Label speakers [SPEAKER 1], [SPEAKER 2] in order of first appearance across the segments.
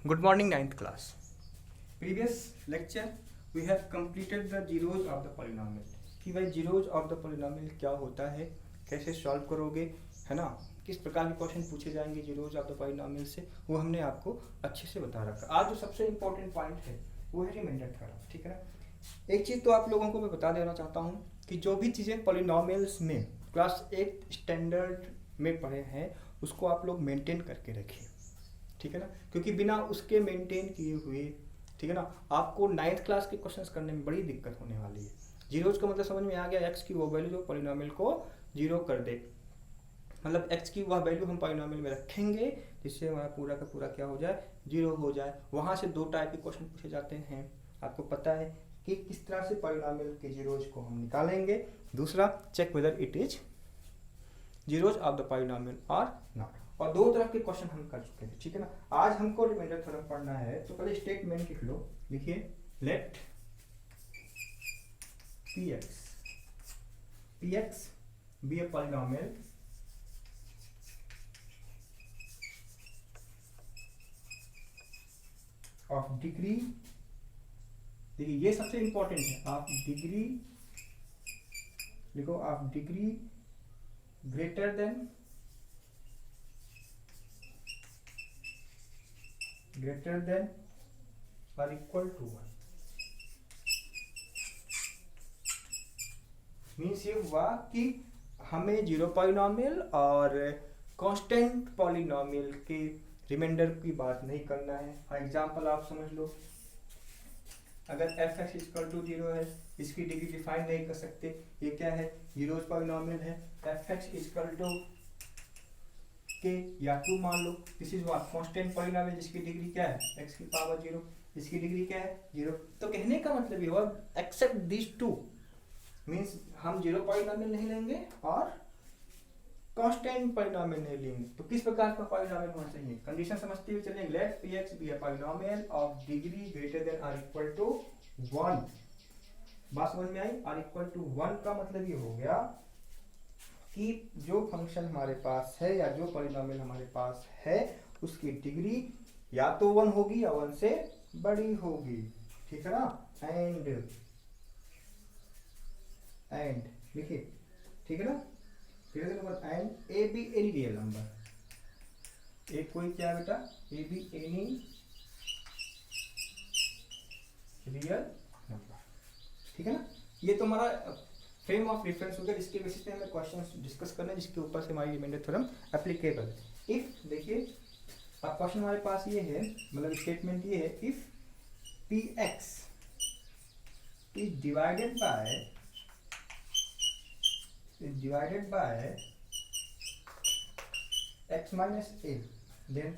[SPEAKER 1] Good morning, ninth class. Previous lecture we have completed the zeros of the polynomial. कि भाई zeros of the polynomial क्या होता है, कैसे सॉल्व करोगे, है ना, किस प्रकार के क्वेश्चन पूछे जाएंगे zeros of the polynomial से, वो हमने आपको अच्छे से बता रखा। आज जो सबसे इम्पोर्टेंट पॉइंट है वो है रिमाइंडर थ्योरम। ठीक है ना। एक चीज़ तो आप लोगों को मैं बता देना चाहता हूँ कि जो भी चीज़ें पॉलिनॉमियल्स में क्लास 8 स्टैंडर्ड में पढ़े हैं उसको आप लोग मेंटेन करके रखिए। ठीक है ना, क्योंकि बिना उसके मेंटेन किए हुए, ठीक है ना, आपको नाइन्थ क्लास के क्वेश्चंस करने में बड़ी दिक्कत होने वाली है। जीरोज का मतलब समझ में आ गया, एक्स की वो वैल्यू जो पॉलिनॉमियल को जीरो कर दे, मतलब एक्स की वह वैल्यू हम पॉलिनॉमियल में रखेंगे जिससे हमारा पूरा का पूरा क्या हो जाए, जीरो हो जाए। वहाँ से दो टाइप के क्वेश्चन पूछे जाते हैं, आपको पता है कि किस तरह से पॉलिनॉमियल के जीरोज को हम निकालेंगे। दूसरा, check whether it is zeros of the polynomial और नॉट। और दो तरह के क्वेश्चन हम कर चुके थे। ठीक है ना। आज हमको रिमाइंडर थ्योरम पढ़ना है, तो पहले स्टेटमेंट लिख लो। लिखिए, let px be a polynomial of degree, देखिए ये सबसे इंपॉर्टेंट है, ऑफ डिग्री लिखो, of degree greater than or equal to 1। Means ये हुआ कि हमें जीरो पॉलिनॉमियल और कांस्टेंट पॉलिनॉमियल के रिमाइंडर की बात नहीं करना है। फॉर एग्जांपल आप समझ लो, अगर f x equal to zero है, इसकी डिग्री डिफाइन नहीं कर सकते, ये क्या है, जीरोज पॉलिनॉमियल है। F x equal to k या टू मान लो, this is what constant polynomial जिसकी डिग्री क्या है, x की पावर जीरो, इसकी डिग्री क्या है, जीरो। तो कहने का मतलब ये हुआ एक्सेप्ट दिस टू, मींस हम जीरो पॉलिनॉमियल नहीं लेंगे और कांस्टेंट पॉलिनॉमियल नहीं लेंगे। तो किस प्रकार का पॉलिनॉमियल होना चाहिए, कंडीशन समझते हुए चलेंगे। Let px be a polynomial of degree greater than और इक्वल टू 1। बात समझ में आई। और इक्वल टू 1 का मतलब ये हो गया कि जो फंक्शन हमारे पास है या जो पॉलिनॉमियल हमारे पास है उसकी डिग्री या तो 1 होगी या 1 से बड़ी होगी। ठीक है ना। एंड लिखिए, ठीक है ना, and A be any real number, एक कोई क्या बेटा, A be any real number. ठीक है ना। ये तो हमारा फ्रेम ऑफ रेफरेंस होगा, जिसके बेसिस पे हमें क्वेश्चंस डिस्कस करना है, जिसके ऊपर से हमारी रिमाइंडर थ्योरम एप्लीकेबल। इफ देखिए, अब क्वेश्चन हमारे पास ये है, मतलब स्टेटमेंट ये है, if p x is divided by x minus a, then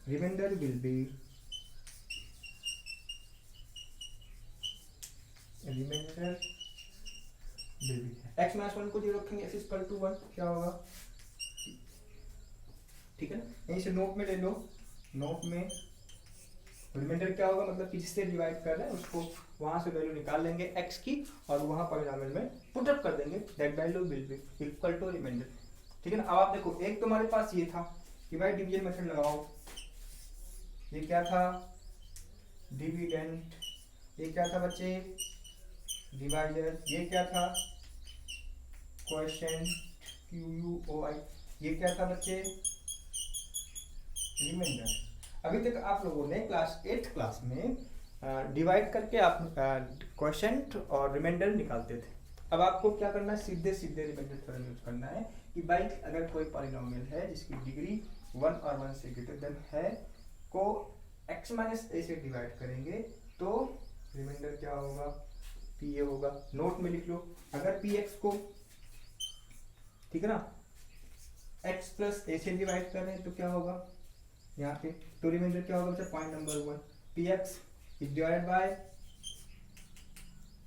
[SPEAKER 1] remainder will be x minus 1 को जीरो रखेंगे, एक्स इक्वल टू 1, क्या होगा, ठीक है ना। यहीं से नोट में ले लो, नोट में रिमाइंडर क्या होगा, मतलब किससे डिवाइड कर रहे हैं उसको वहां से वैल्यू निकाल लेंगे एक्स की और वहां पॉलिनॉमियल में पुट अप कर देंगे, that value will be equal to remainder. ठीक है ना। अब आप देखो, एक तो हमारे पास ये था कि भाई डिवीजन मेथड लगाओ, ये क्या था, डिविडेंड, ये क्या था बच्चे, डिवाइडर, ये क्या था, क्वेश्चन QUOI, ये क्या था बच्चे, रिमाइंडर। अभी तक आप लोगों ने क्लास 8 क्लास में डिवाइड करके आप क्वेश्चन और रिमाइंडर निकालते थे। अब आपको क्या करना है, सीधे सीधे रिमाइंडर थ्योरम यूज करना है कि भाई अगर कोई पॉलिनॉमियल है जिसकी डिग्री 1 और 1 से ग्रेटर देन है को x माइनस ए से डिवाइड करेंगे तो रिमाइंडर क्या होगा, पी ए होगा। नोट में लिख लो, अगर पी एक्स को, ठीक है ना, x प्लस ए से डिवाइड कर रहे हैं तो क्या होगा यहाँ पे, तो रिमाइंडर क्या होगा बच्चा, point number 1, p x is divided by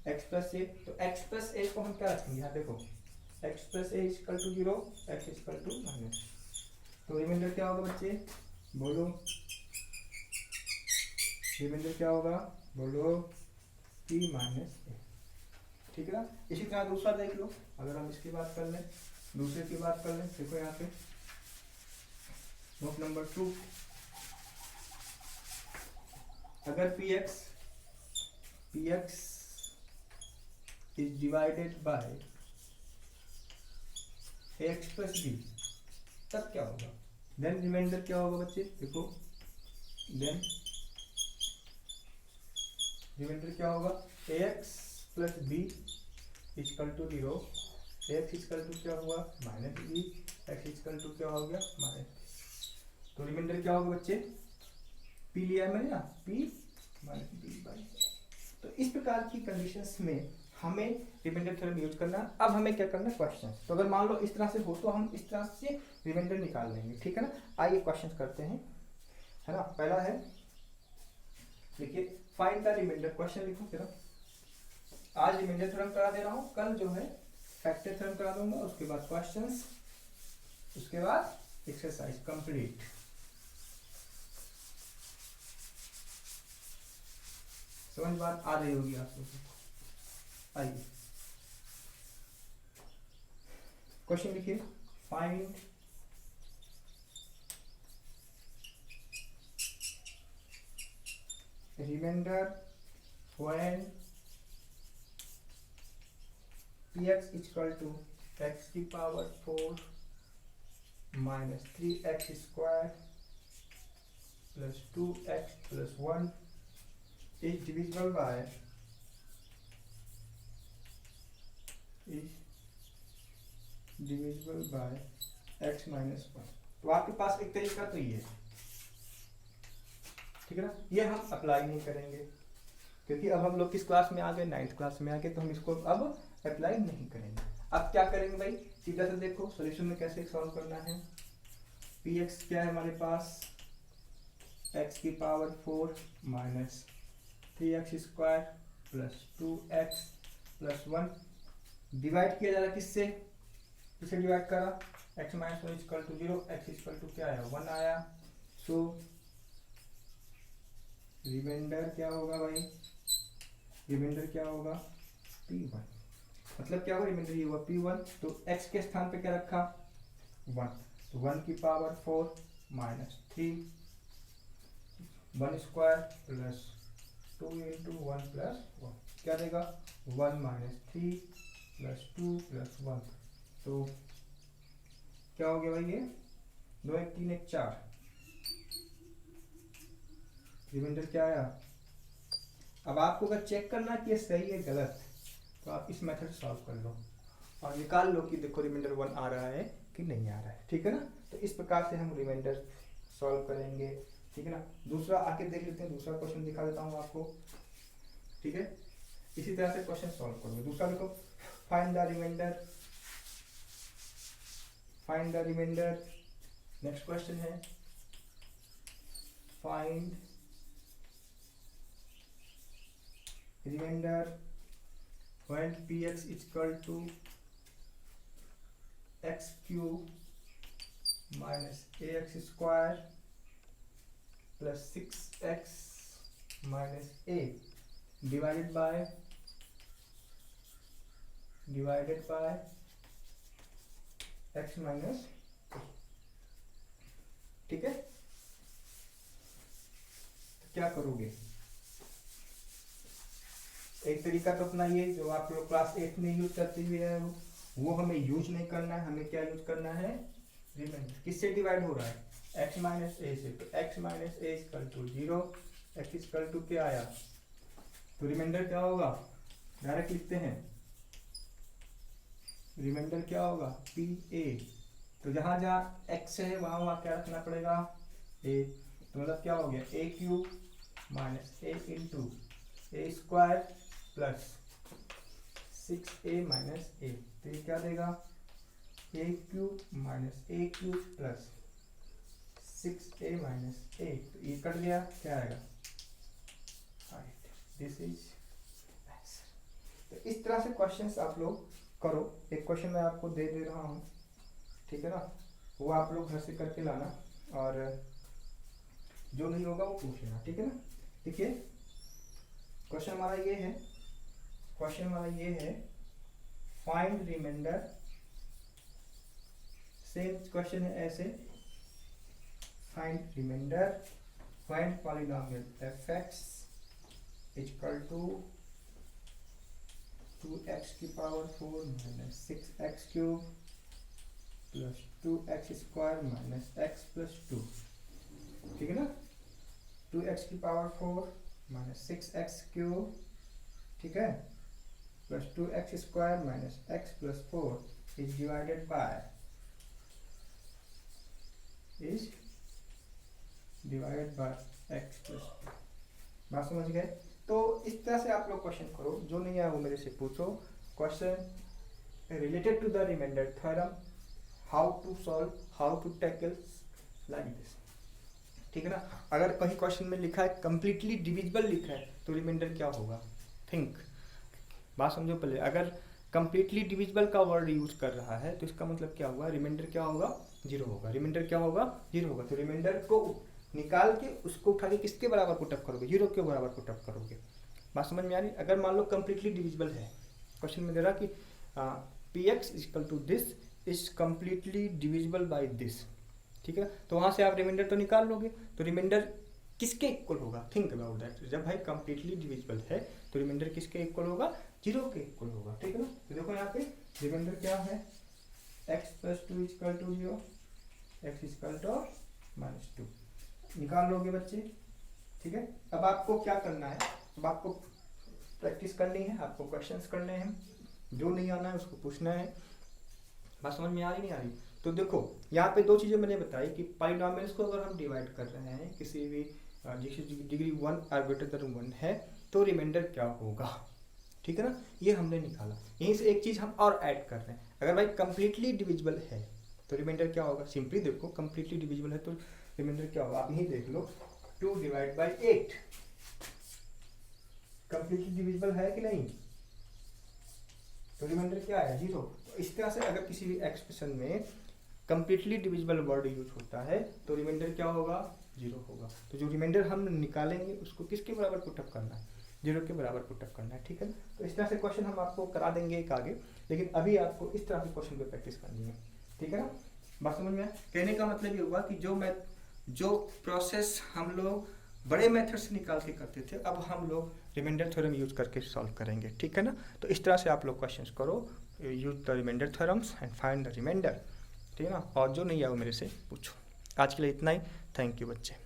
[SPEAKER 1] x plus a, तो एक्स प्लस ए को हम क्या रखेंगे, यहाँ देखो, x plus a equal to 0, x equal to minus, तो रिमाइंडर क्या होगा बच्चे, बोलो, रिमाइंडर क्या होगा, बोलो, पी माइनस ए। ठीक है ना। इसी तरह दूसरा देख लो, अगर हम इसकी बात कर लें, दूसरे की बात कर लें, देखो यहाँ पे नोट नंबर 2, अगर p x is divided by x plus b, तब क्या होगा? देन रिमाइंडर क्या होगा बच्चे? देखो, देन रिमाइंडर क्या होगा? X plus b equal to 0, x equal to क्या हुआ? Minus b, x equal to क्या हो गया? माइनस। तो रिमाइंडर क्या होगा बच्चे? पी लिया है मैंने ना, पी माइनस बी बाई। तो इस प्रकार की कंडीशंस में हमें रिमाइंडर थ्योरम यूज करना। अब हमें क्या करना है? क्वेश्चन। तो अगर मान लो इस तरह से हो तो हम इस तरह से रिमाइंडर निकाल लेंगे, ठीक है ना। आइए क्वेश्चन करते हैं, है ना। पहला है, देखिए, फाइंड द रिमाइंडर। क्वेश्चन लिखो जरा। आज रिमाइंडर थ्योरम करा दे रहा हूँ, कल जो है फैक्टर थ्योरम करा दूंगा, उसके बाद क्वेश्चंस, उसके बाद एक्सरसाइज कंप्लीट। समझ बात आ रही होगी आप लोगों को। आइए क्वेश्चन लिखिए, find remainder when px equal to x की power 4 minus 3x square plus 2x plus 1 is divisible by x minus 1। तो आपके पास एक तरीका तो ये है, ठीक है ना। ये हम अप्लाई नहीं करेंगे क्योंकि अब हम लोग किस क्लास में आ गए? 9th क्लास में आ गए, तो हम इसको अब अप्लाई नहीं करेंगे। अब क्या करेंगे भाई? सीधा से देखो सॉल्यूशन में कैसे सॉल्व करना है। पी एक्स क्या है हमारे पास? एक्स की power 4 minus 3x square plus 2x plus 1 divide किया जा रहा है किससे? किससे डिवाइड करा? x minus 1 equal to 0, x equal to क्या आया? 1 आया। सो रिमाइंडर क्या होगा भाई? रिमाइंडर क्या होगा? P1। मतलब क्या होगा? रिमाइंडर ये हुआ P1। तो x के स्थान पे क्या रखा? 1। तो 1 की power 4 minus 3 1 square plus 2 into 1 plus 1 क्या देगा? 1 माइनस 3 प्लस 2 प्लस 1। तो क्या हो गया भाई? ये 2 1 3 1 4। रिमाइंडर क्या आया? अब आपको अगर चेक करना कि ये सही है गलत, तो आप इस मेथड से सॉल्व कर लो और निकाल लो कि देखो रिमाइंडर 1 आ रहा है कि नहीं आ रहा है, ठीक है ना। तो इस प्रकार से हम रिमाइंडर सॉल्व करेंगे, ठीक है ना। दूसरा आके देख लेते हैं, दूसरा क्वेश्चन दिखा देता हूँ आपको, ठीक है। इसी तरह से क्वेश्चन सॉल्व करोगे। दूसरा देखो, find the remainder. Next question है, find remainder when px equal to x cube minus ax square plus 6x minus a divided by x minus a, ठीक है। तो क्या करोगे? एक तरीका तो अपना ये जो आप लोग क्लास 8 में यूज करते हुए है वो हमें यूज नहीं करना है। हमें क्या यूज करना है? रिमाइंडर। किससे डिवाइड हो रहा है? x माइनस ए से। तो x minus a equal to 0, x equal to क्या आया? तो रिमाइंडर क्या होगा? डायरेक्ट लिखते हैं, रिमाइंडर क्या होगा? P A. तो जहां जहां x है वहां वहां क्या रखना पड़ेगा? a। तो मतलब क्या हो गया? a cube minus a into A square plus 6a minus a। तो ये क्या देगा? a cube minus a cube plus 6a minus a। तो ये कट गया, क्या आएगा? 8। This is answer. तो इस तरह से क्वेश्चंस आप लोग करो। एक क्वेश्चन मैं आपको दे रहा हूँ, ठीक है ना, वो आप लोग घर से करके लाना और जो नहीं होगा वो पूछ लेना, ठीक है ना। देखिए क्वेश्चन हमारा ये है, फाइंड रिमाइंडर। सेम क्वेश्चन है ऐसे, find remainder find polynomial f x equal to 2x की power 4 minus 6x cube plus 2x square minus x plus 2, ठीक है ना। 2x की पावर 4 माइनस 6x क्यूब, ठीक है, plus 2x square minus x plus 4 is divided bye x plus 2। बात समझ गए। तो इस तरह से आप लोग क्वेश्चन करो, जो नहीं आया वो मेरे से पूछो। Question related to the remainder theorem, how to solve, how to tackle like this, ठीक है ना। अगर कहीं क्वेश्चन में लिखा है कंप्लीटली डिविजिबल लिखा है तो रिमाइंडर क्या होगा, थिंक, बात समझो पहले। अगर कंप्लीटली डिविजिबल का वर्ड यूज कर रहा है तो इसका मतलब क्या होगा, रिमाइंडर क्या होगा, जीरो होगा। रिमाइंडर क्या होगा, जीरो होगा। तो रिमाइंडर को निकाल के उसको उठा के किसके बराबर पुटअप करोगे, जीरो के बराबर पुटअप करोगे। बात समझ में आ रही। अगर मान लो कंप्लीटली डिविजिबल है, क्वेश्चन में दे रहा कि p x equal to this is completely divisible by this, ठीक है, तो वहाँ से आप रिमाइंडर तो निकाल लोगे। तो रिमाइंडर किसके इक्वल होगा, थिंक अबाउट दैट। जब भाई कंप्लीटली डिविजिबल है तो रिमाइंडर किसके इक्वल होगा, जीरो के इक्वल होगा, ठीक है ना। तो देखो यहाँ पे रिमाइंडर क्या है, x plus 2 equal to 0, x equal to minus 2 निकाल लोगे बच्चे, ठीक है। अब आपको क्या करना है, अब आपको प्रैक्टिस करनी है, आपको क्वेश्चंस करने हैं, जो नहीं आना है उसको पूछना है। बात समझ में आ रही नहीं आ रही। तो देखो यहाँ पे दो चीज़ें मैंने बताई कि पॉलिनोमियल्स को अगर हम डिवाइड कर रहे हैं किसी भी डिग्री 1 और ग्रेटर देन 1 है तो रिमाइंडर क्या होगा, ठीक है ना, ये हमने निकाला। यहीं से एक चीज़ हम और ऐड कर रहे हैं, अगर भाई कंप्लीटली डिविजिबल है तो रिमाइंडर क्या होगा। सिंपली देखो कंप्लीटली डिविजिबल है तो रिमाइंडर क्या होगा, आप यहीं देख लो 2 डिवाइड बाई 8, कंप्लीटली डिविजिबल है कि नहीं, तो रिमाइंडर क्या है, जीरो। तो इस तरह से अगर किसी भी एक्सप्रेशन में कंप्लीटली डिविजिबल वर्ड यूज होता है तो रिमाइंडर क्या होगा, जीरो होगा। तो जो रिमाइंडर हम निकालेंगे उसको किसके बराबर पुटअप करना है, जीरो के बराबर पुटअप करना है, ठीक है ना। तो इस तरह से क्वेश्चन हम आपको करा देंगे एक आगे, लेकिन अभी आपको इस तरह के क्वेश्चन पे प्रैक्टिस करनी है, ठीक है ना। बात समझ में। कहने का मतलब ये हुआ कि जो प्रोसेस हम लोग बड़े मेथड से निकाल के करते थे अब हम लोग रिमाइंडर थ्योरम यूज करके सॉल्व करेंगे, ठीक है ना। तो इस तरह से आप लोग क्वेश्चंस करो, use the remainder theorems and find the remainder, ठीक है ना। और जो नहीं आया वो मेरे से पूछो। आज के लिए इतना ही, थैंक यू बच्चे।